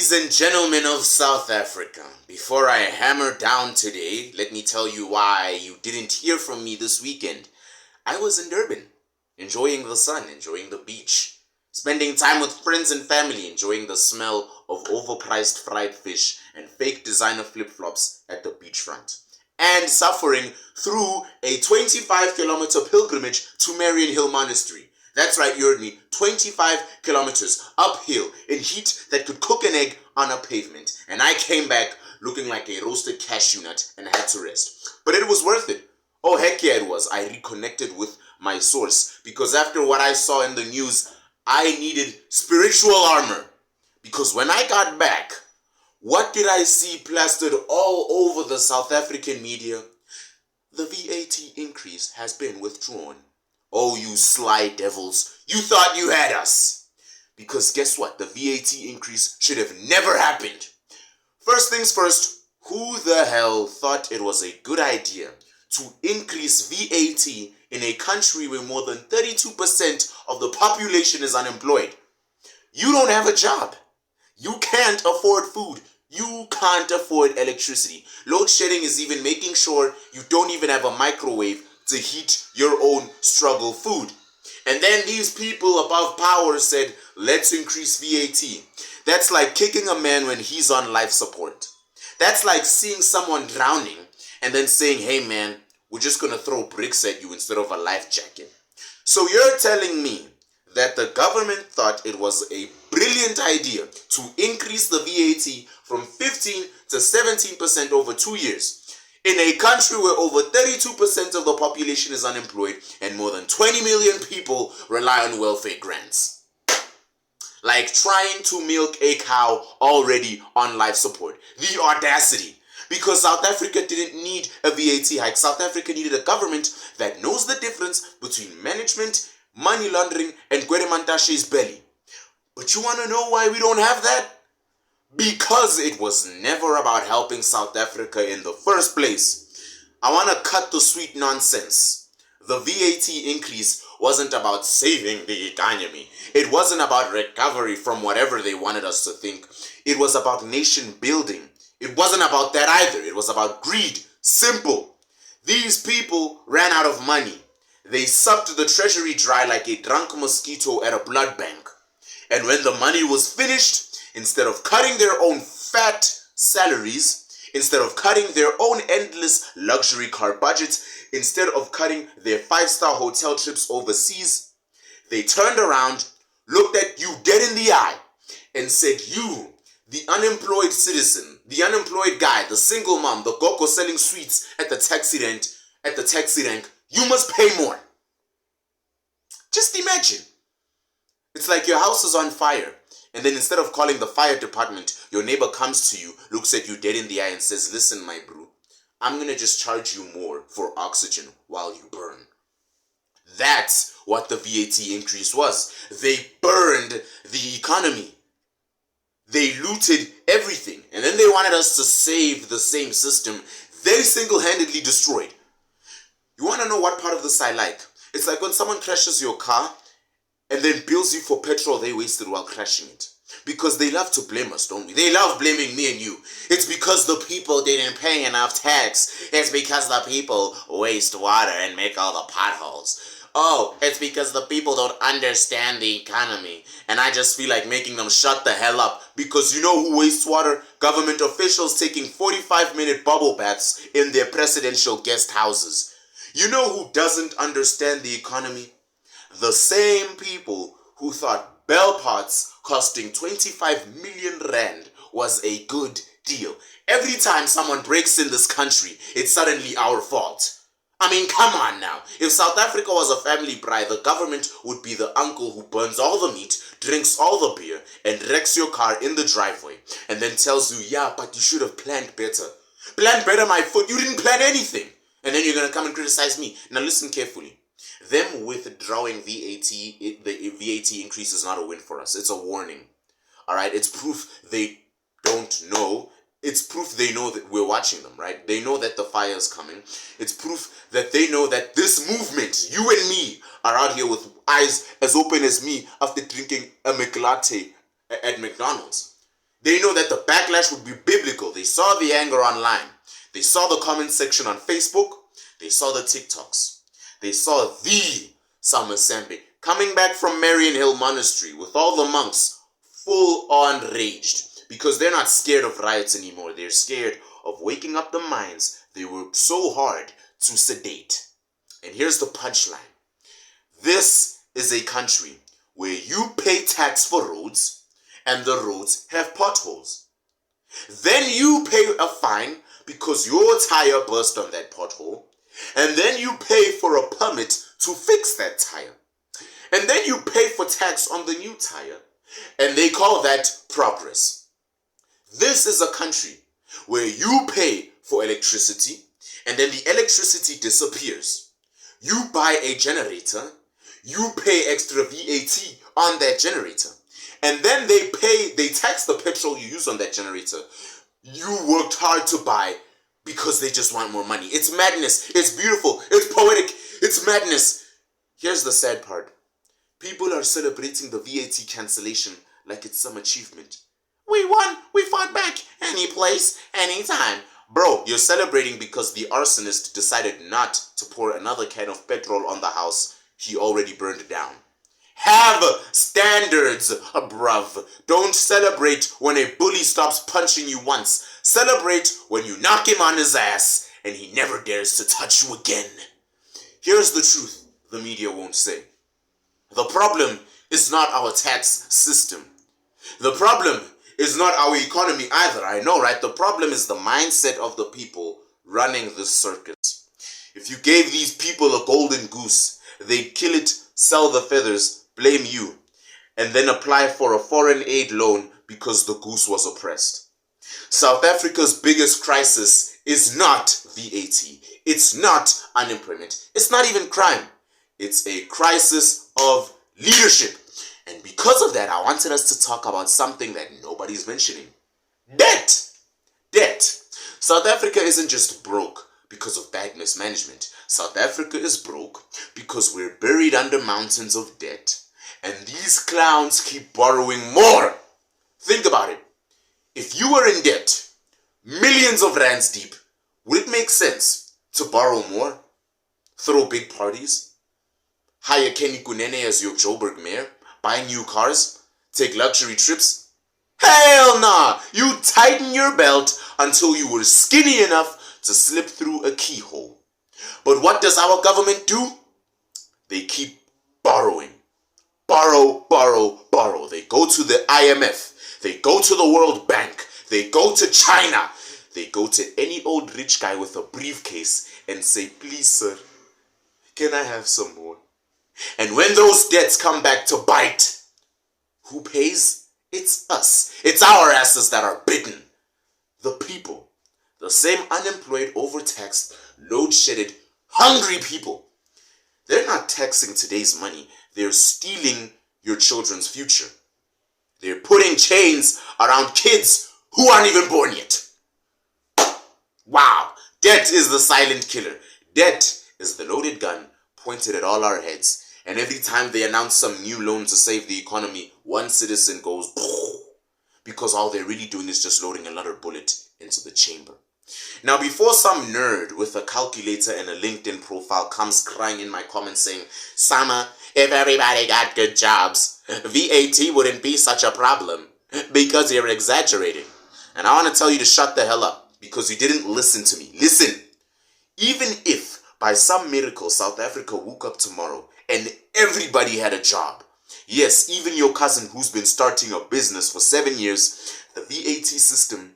Ladies and gentlemen of South Africa, before I hammer down today, let me tell you why you didn't hear from me this weekend. I was in Durban, enjoying the sun, enjoying the beach, spending time with friends and family, enjoying the smell of overpriced fried fish and fake designer flip-flops at the beachfront, and suffering through a 25-kilometer pilgrimage to Marion Hill Monastery. That's right, you heard me. 25 kilometers uphill in heat that could cook an egg on a pavement. And I came back looking like a roasted cashew nut and had to rest. But it was worth it. Oh, heck yeah, it was. I reconnected with my source because after what I saw in the news, I needed spiritual armor. Because when I got back, what did I see plastered all over the South African media? The VAT increase has been withdrawn. Oh, you sly devils, you thought you had us. Because guess what? The VAT increase should have never happened. First things first, who the hell thought it was a good idea to increase VAT in a country where more than 32% of the population is unemployed? You don't have a job. You can't afford food. You can't afford electricity. Load shedding is even making sure you don't even have a microwave to heat your own struggle food. And then these people above power said, let's increase VAT. That's like kicking a man when he's on life support. That's like seeing someone drowning and then saying, hey man, we're just gonna throw bricks at you instead of a life jacket. So you're telling me that the government thought it was a brilliant idea to increase the VAT from 15 to 17% over 2 years, in a country where over 32% of the population is unemployed and more than 20 million people rely on welfare grants. Like trying to milk a cow already on life support. The audacity. Because South Africa didn't need a VAT hike. South Africa needed a government that knows the difference between management, money laundering, and Gwede Mantashe's belly. But you want to know why we don't have that? Because it was never about helping South Africa in the first place. I want to cut the sweet nonsense. The VAT increase wasn't about saving the economy. It wasn't about recovery from whatever they wanted us to think. It was about nation building. It wasn't about that either. It was about greed. Simple. These people ran out of money. They sucked the treasury dry like a drunk mosquito at a blood bank. And when the money was finished, instead of cutting their own fat salaries, instead of cutting their own endless luxury car budgets, instead of cutting their 5-star hotel trips overseas, they turned around, looked at you dead in the eye, and said, you, the unemployed citizen, the unemployed guy, the single mom, the goko selling sweets at the taxi rank, you must pay more. Just imagine. It's like your house is on fire. And then instead of calling the fire department, your neighbor comes to you, looks at you dead in the eye and says, listen, my bro, I'm going to just charge you more for oxygen while you burn. That's what the VAT increase was. They burned the economy. They looted everything. And then they wanted us to save the same system they single-handedly destroyed. You want to know what part of this I like? It's like when someone crashes your car and then bills you for petrol they wasted while crashing it. Because they love to blame us, don't we? They love blaming me and you. It's because the people didn't pay enough tax. It's because the people waste water and make all the potholes. Oh, it's because the people don't understand the economy. And I just feel like making them shut the hell up. Because you know who wastes water? Government officials taking 45-minute bubble baths in their presidential guest houses. You know who doesn't understand the economy? The same people who thought bell parts costing 25 million rand was a good deal. Every time someone breaks in this country, it's suddenly our fault. I mean, come on now. If South Africa was a family bride, the government would be the uncle who burns all the meat, drinks all the beer, and wrecks your car in the driveway, and then tells you, yeah, but you should have planned better. Plan better, my foot. You didn't plan anything. And then you're going to come and criticize me. Now listen carefully. Them withdrawing VAT, the VAT increase is not a win for us. It's a warning. All right? It's proof they don't know. It's proof they know that we're watching them, right? They know that the fire is coming. It's proof that they know that this movement, you and me, are out here with eyes as open as me after drinking a McLatte at McDonald's. They know that the backlash would be biblical. They saw the anger online. They saw the comment section on Facebook. They saw the TikToks. They saw the Sambit coming back from Marian Hill Monastery with all the monks full on raged because they're not scared of riots anymore. They're scared of waking up the minds they worked so hard to sedate. And here's the punchline. This is a country where you pay tax for roads and the roads have potholes. Then you pay a fine because your tire burst on that pothole. And then you pay for a permit to fix that tire. And then you pay for tax on the new tire. And they call that progress. This is a country where you pay for electricity and then the electricity disappears. You buy a generator, you pay extra VAT on that generator. And then they tax the petrol you use on that generator. You worked hard to buy because they just want more money. It's madness. It's beautiful. It's poetic. It's madness. Here's the sad part. People are celebrating the VAT cancellation like it's some achievement. We won. We fought back. Any place, anytime. Bro, you're celebrating because the arsonist decided not to pour another can of petrol on the house he already burned down. Have standards, bruv. Don't celebrate when a bully stops punching you once. Celebrate when you knock him on his ass and he never dares to touch you again. Here's the truth the media won't say. The problem is not our tax system. The problem is not our economy either. I know, right? The problem is the mindset of the people running this circus. If you gave these people a golden goose, they'd kill it, sell the feathers, blame you, and then apply for a foreign aid loan because the goose was oppressed. South Africa's biggest crisis is not VAT. It's not unemployment. It's not even crime. It's a crisis of leadership. And because of that, I wanted us to talk about something that nobody's mentioning. Debt. Debt. South Africa isn't just broke because of bad mismanagement. South Africa is broke because we're buried under mountains of debt. And these clowns keep borrowing more. Think about it. If you were in debt, millions of rands deep, would it make sense to borrow more? Throw big parties? Hire Kenny Kunene as your Joburg mayor? Buy new cars? Take luxury trips? Hell nah! You tighten your belt until you were skinny enough to slip through a keyhole. But what does our government do? They keep borrowing. Borrow, borrow, borrow. They go to the IMF. They go to the World Bank. They go to China. They go to any old rich guy with a briefcase and say, please sir, can I have some more? And when those debts come back to bite, who pays? It's us. It's our asses that are bitten. The people. The same unemployed, overtaxed, load-shedded, hungry people. They're not taxing today's money. They're stealing your children's future. They're putting chains around kids who aren't even born yet. Wow. Debt is the silent killer. Debt is the loaded gun pointed at all our heads. And every time they announce some new loan to save the economy, one citizen goes, because all they're really doing is just loading another bullet into the chamber. Now, before some nerd with a calculator and a LinkedIn profile comes crying in my comments saying, Sama, if everybody got good jobs, VAT wouldn't be such a problem because you're exaggerating. And I want to tell you to shut the hell up because you didn't listen to me. Listen, even if by some miracle South Africa woke up tomorrow and everybody had a job, yes, even your cousin who's been starting a business for 7 years, the VAT system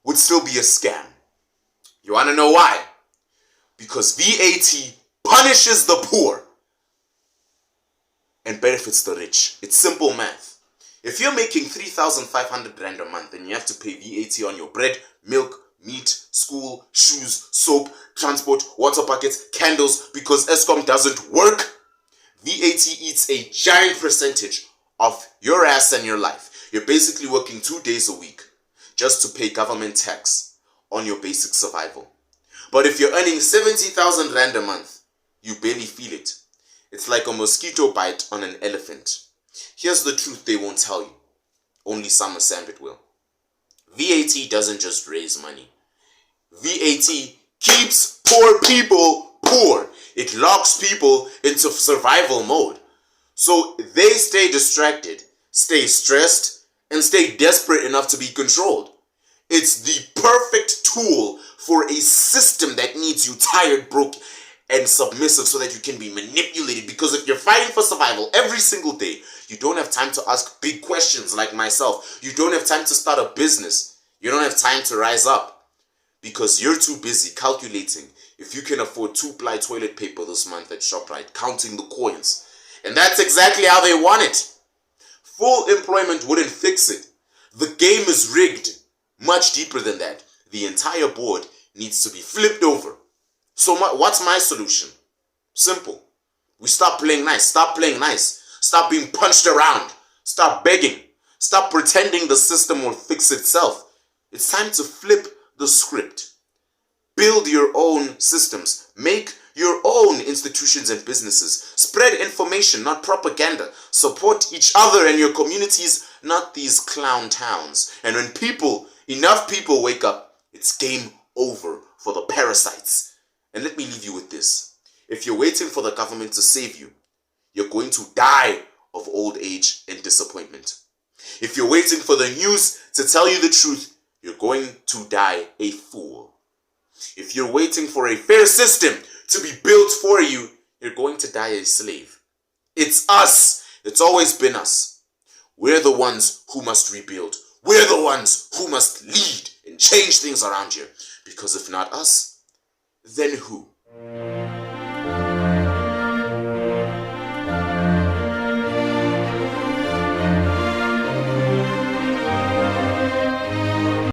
would still be a scam. You want to know why? Because VAT punishes the poor and benefits the rich. It's simple math. If you're making 3,500 rand a month and you have to pay VAT on your bread, milk, meat, school, shoes, soap, transport, water buckets, candles because Eskom doesn't work, VAT eats a giant percentage of your ass and your life. You're basically working 2 days a week just to pay government tax on your basic survival. But if you're earning 70,000 rand a month, you barely feel it. It's like a mosquito bite on an elephant. Here's the truth they won't tell you. Only Sambit will. VAT doesn't just raise money. VAT keeps poor people poor. It locks people into survival mode. So they stay distracted, stay stressed, and stay desperate enough to be controlled. It's the perfect tool for a system that needs you tired, broke, and submissive so that you can be manipulated. Because if you're fighting for survival every single day, you don't have time to ask big questions like myself. You don't have time to start a business. You don't have time to rise up because you're too busy calculating if you can afford 2-ply toilet paper this month at ShopRite, counting the coins. And that's exactly how they want it. Full employment wouldn't fix it. The game is rigged. Much deeper than that. The entire board needs to be flipped over. So what's my solution? Simple. We stop playing nice. Stop playing nice. Stop being punched around. Stop begging. Stop pretending the system will fix itself. It's time to flip the script. Build your own systems. Make your own institutions and businesses. Spread information, not propaganda. Support each other and your communities, not these clown towns. And when enough people wake up, it's game over for the parasites. And let me leave you with this. If you're waiting for the government to save you, you're going to die of old age and disappointment. If you're waiting for the news to tell you the truth, you're going to die a fool. If you're waiting for a fair system to be built for you, you're going to die a slave. It's us. It's always been us. We're the ones who must rebuild. We're the ones who must lead and change things around here. Because if not us, then who?